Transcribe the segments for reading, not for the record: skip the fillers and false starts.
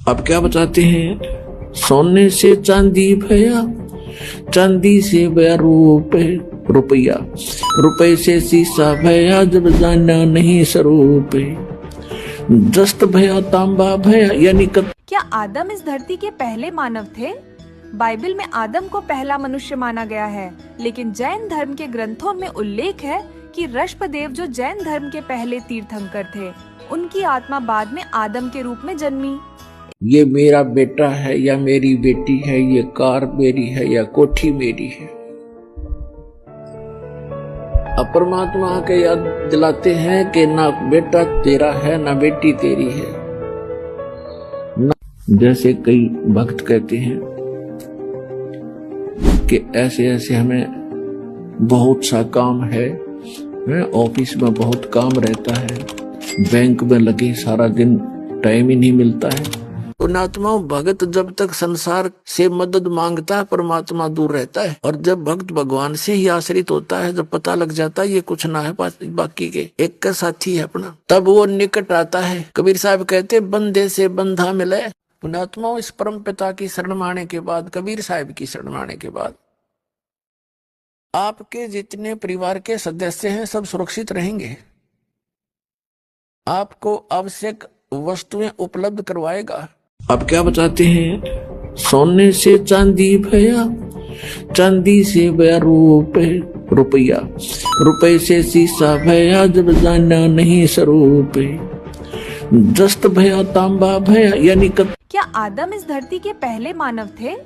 अब क्या बताते हैं? सोने से चांदी भया, चांदी से भया रुपया, रुपये से शीशा भया, जब जाना नहीं स्वरूप, जस्त भया तांबा भया। यानी क्या आदम इस धरती के पहले मानव थे? बाइबल में आदम को पहला मनुष्य माना गया है, लेकिन जैन धर्म के ग्रंथों में उल्लेख है कि ऋषभदेव जो जैन धर्म के पहले तीर्थंकर थे, उनकी आत्मा बाद में आदम के रूप में जन्मी। ये मेरा बेटा है या मेरी बेटी है, ये कार मेरी है या कोठी मेरी है। अब परमात्मा के याद दिलाते हैं कि ना बेटा तेरा है ना बेटी तेरी है। जैसे कई भक्त कहते हैं कि ऐसे ऐसे हमें बहुत सा काम है, ऑफिस में बहुत काम रहता है, बैंक में लगे सारा दिन टाइम ही नहीं मिलता है। पुण्यात्मा भगत जब तक संसार से मदद मांगता है, परमात्मा दूर रहता है। और जब भक्त भगवान से ही आश्रित होता है, जब पता लग जाता है ये कुछ ना है बाकी के, एक का साथी है अपना, तब वो निकट आता है। कबीर साहब कहते बंदे से बंधा मिले। पुण्यात्मा इस परम पिता की शरण माने के बाद, कबीर साहब की शरण माने के बाद, आपके जितने परिवार के सदस्य हैं सब सुरक्षित रहेंगे। आपको आवश्यक वस्तुएं उपलब्ध करवाएगा। अब क्या बताते हैं? सोने से चांदी भया, चांदी से भया रुपया, रुपये से शीशा भया, जब जाना नहीं स्वरूप, जस्त भया तांबा भया। यानी क्या आदम इस धरती के पहले मानव थे?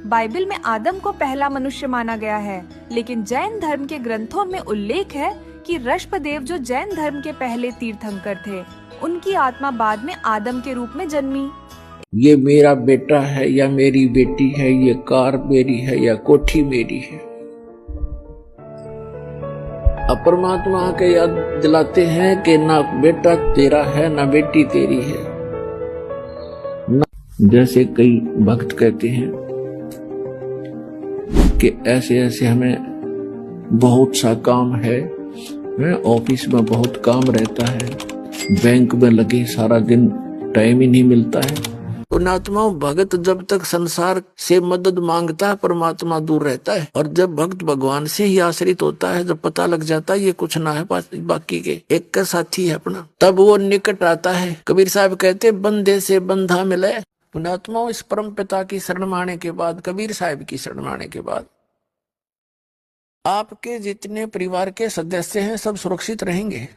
बाइबल में आदम को पहला मनुष्य माना गया है, लेकिन जैन धर्म के ग्रंथों में उल्लेख है कि ऋषभदेव जो जैन धर्म के पहले तीर्थंकर थे, उनकी आत्मा बाद में आदम के रूप में जन्मी। ये मेरा बेटा है या मेरी बेटी है, ये कार मेरी है या कोठी मेरी है। अब परमात्मा के याद दिलाते हैं कि ना बेटा तेरा है ना बेटी तेरी है। जैसे कई भक्त कहते हैं कि ऐसे ऐसे हमें बहुत सा काम है, ऑफिस में बहुत काम रहता है, बैंक में लगे सारा दिन टाइम ही नहीं मिलता है। पुण्यात्मा भगत जब तक संसार से मदद मांगता है, परमात्मा दूर रहता है। और जब भक्त भगवान से ही आश्रित होता है, जब पता लग जाता है ये कुछ ना है बाकी के, एक का साथी है अपना, तब वो निकट आता है। कबीर साहब कहते बंदे से बंधा मिले। पुण्यात्मा इस परम पिता की शरण माने के बाद, कबीर साहब की शरण माने के बाद, आपके जितने परिवार के सदस्य हैं सब सुरक्षित रहेंगे।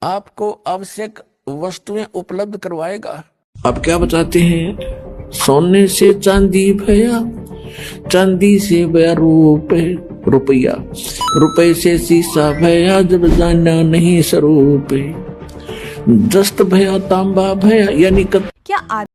आपको आवश्यक वस्तुएं उपलब्ध करवाएगा। अब क्या बताते हैं? सोने से चांदी भया, चांदी से भया रुपया, रुपये से शीशा भया, जब जाना नहीं स्वरूप, जस्त भया तांबा भया। यानी क्या